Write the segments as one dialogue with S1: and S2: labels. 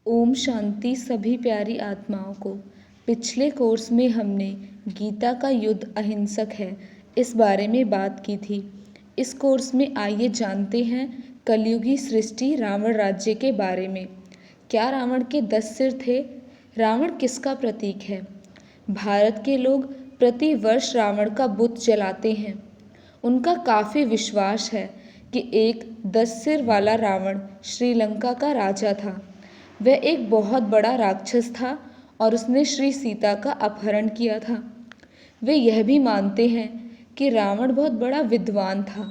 S1: ओम शांति सभी प्यारी आत्माओं को। पिछले कोर्स में हमने गीता का युद्ध अहिंसक है इस बारे में बात की थी। इस कोर्स में आइए जानते हैं कलयुगी सृष्टि रावण राज्य के बारे में। क्या रावण के 10 सिर थे? रावण किसका प्रतीक है? भारत के लोग प्रति वर्ष रावण का बुत जलाते हैं। उनका काफ़ी विश्वास है कि एक 10 सिर वाला रावण श्रीलंका का राजा था। वह एक बहुत बड़ा राक्षस था और उसने श्री सीता का अपहरण किया था। वे यह भी मानते हैं कि रावण बहुत बड़ा विद्वान था,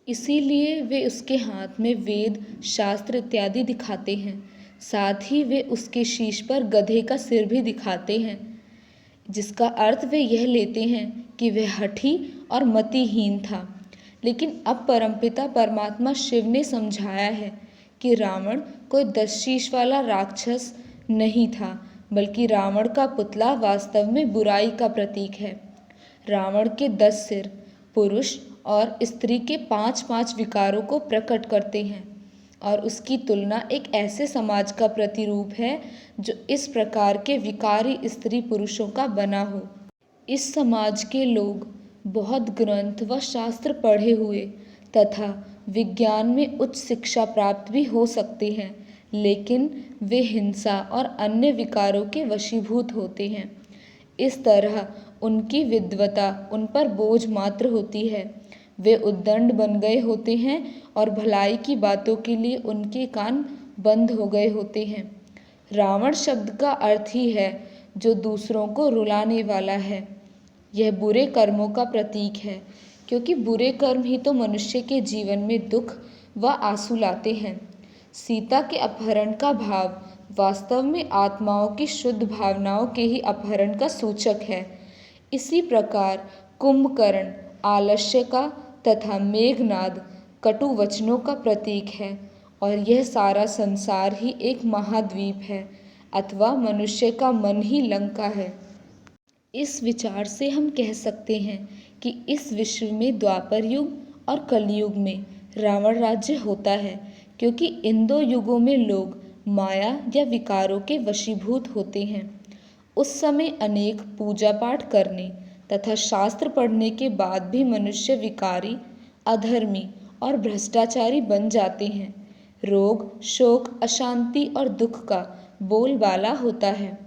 S1: इसीलिए वे उसके हाथ में वेद शास्त्र इत्यादि दिखाते हैं। साथ ही वे उसके शीश पर गधे का सिर भी दिखाते हैं, जिसका अर्थ वे यह लेते हैं कि वह हठी और मतिहीन था। लेकिन अब परमपिता परमात्मा शिव ने समझाया है कि रावण कोई 10 शीश वाला राक्षस नहीं था, बल्कि रावण का पुतला वास्तव में बुराई का प्रतीक है। रावण के 10 सिर पुरुष और स्त्री के 5-5 विकारों को प्रकट करते हैं और उसकी तुलना एक ऐसे समाज का प्रतिरूप है जो इस प्रकार के विकारी स्त्री पुरुषों का बना हो। इस समाज के लोग बहुत ग्रंथ व शास्त्र पढ़े हुए तथा विज्ञान में उच्च शिक्षा प्राप्त भी हो सकते हैं, लेकिन वे हिंसा और अन्य विकारों के वशीभूत होते हैं। इस तरह उनकी विद्वता उन पर बोझ मात्र होती है। वे उद्दंड बन गए होते हैं और भलाई की बातों के लिए उनके कान बंद हो गए होते हैं। रावण शब्द का अर्थ ही है जो दूसरों को रुलाने वाला है। यह बुरे कर्मों का प्रतीक है, क्योंकि बुरे कर्म ही तो मनुष्य के जीवन में दुख व आंसू लाते हैं। सीता के अपहरण का भाव वास्तव में आत्माओं की शुद्ध भावनाओं के ही अपहरण का सूचक है। इसी प्रकार कुंभकर्ण आलस्य का तथा मेघनाद कटु वचनों का प्रतीक है और यह सारा संसार ही एक महाद्वीप है अथवा मनुष्य का मन ही लंका है। इस विचार से हम कह सकते हैं कि इस विश्व में द्वापर युग और कलयुग में रावण राज्य होता है, क्योंकि इन दो युगों में लोग माया या विकारों के वशीभूत होते हैं। उस समय अनेक पूजा पाठ करने तथा शास्त्र पढ़ने के बाद भी मनुष्य विकारी, अधर्मी और भ्रष्टाचारी बन जाते हैं। रोग, शोक, अशांति और दुख का बोलबाला होता है।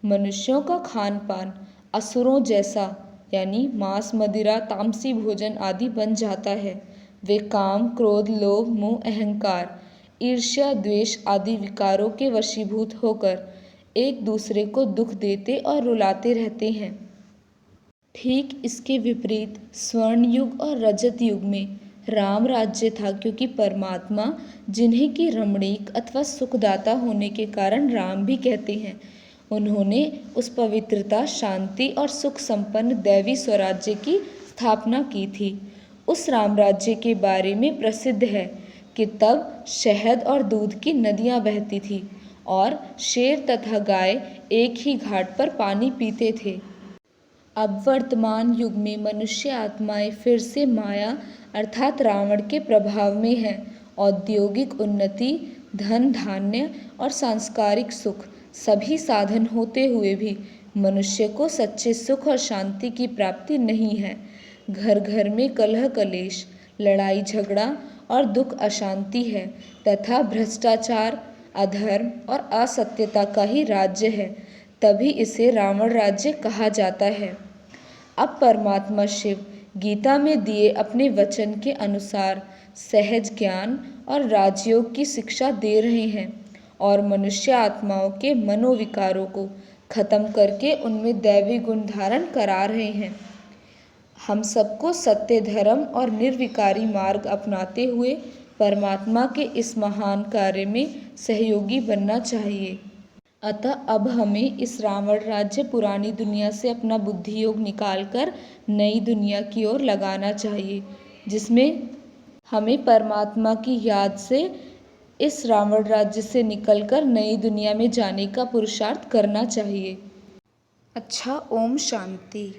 S1: मनुष्यों का खान पान असुरों जैसा यानी मांस, मदिरा, तामसी भोजन आदि बन जाता है। वे काम, क्रोध, लोभ, मोह, अहंकार, ईर्ष्या, द्वेष आदि विकारों के वशीभूत होकर एक दूसरे को दुख देते और रुलाते रहते हैं। ठीक इसके विपरीत स्वर्ण युग और रजत युग में राम राज्य था, क्योंकि परमात्मा जिन्हें की रमणीक अथवा सुखदाता होने के कारण राम भी कहते हैं, उन्होंने उस पवित्रता, शांति और सुख संपन्न दैवी स्वराज्य की स्थापना की थी। उस राम राज्य के बारे में प्रसिद्ध है कि तब शहद और दूध की नदियाँ बहती थी और शेर तथा गाय एक ही घाट पर पानी पीते थे। अब वर्तमान युग में मनुष्य आत्माएं फिर से माया अर्थात रावण के प्रभाव में हैं। औद्योगिक उन्नति, धन धान्य और सांसारिक सुख सभी साधन होते हुए भी मनुष्य को सच्चे सुख और शांति की प्राप्ति नहीं है। घर घर में कलह कलेश, लड़ाई झगड़ा और दुख अशांति है तथा भ्रष्टाचार, अधर्म और असत्यता का ही राज्य है। तभी इसे रावण राज्य कहा जाता है। अब परमात्मा शिव गीता में दिए अपने वचन के अनुसार सहज ज्ञान और राजयोग की शिक्षा दे रहे हैं और मनुष्य आत्माओं के मनोविकारों को खत्म करके उनमें दैवी गुण धारण करा रहे हैं। हम सबको सत्य, धर्म और निर्विकारी मार्ग अपनाते हुए परमात्मा के इस महान कार्य में सहयोगी बनना चाहिए। अतः अब हमें इस रावण राज्य पुरानी दुनिया से अपना बुद्धि योग निकालकर नई दुनिया की ओर लगाना चाहिए, जिसमें हमें परमात्मा की याद से इस रावण राज्य से निकलकर नई दुनिया में जाने का पुरुषार्थ करना चाहिए। अच्छा, ओम शांति।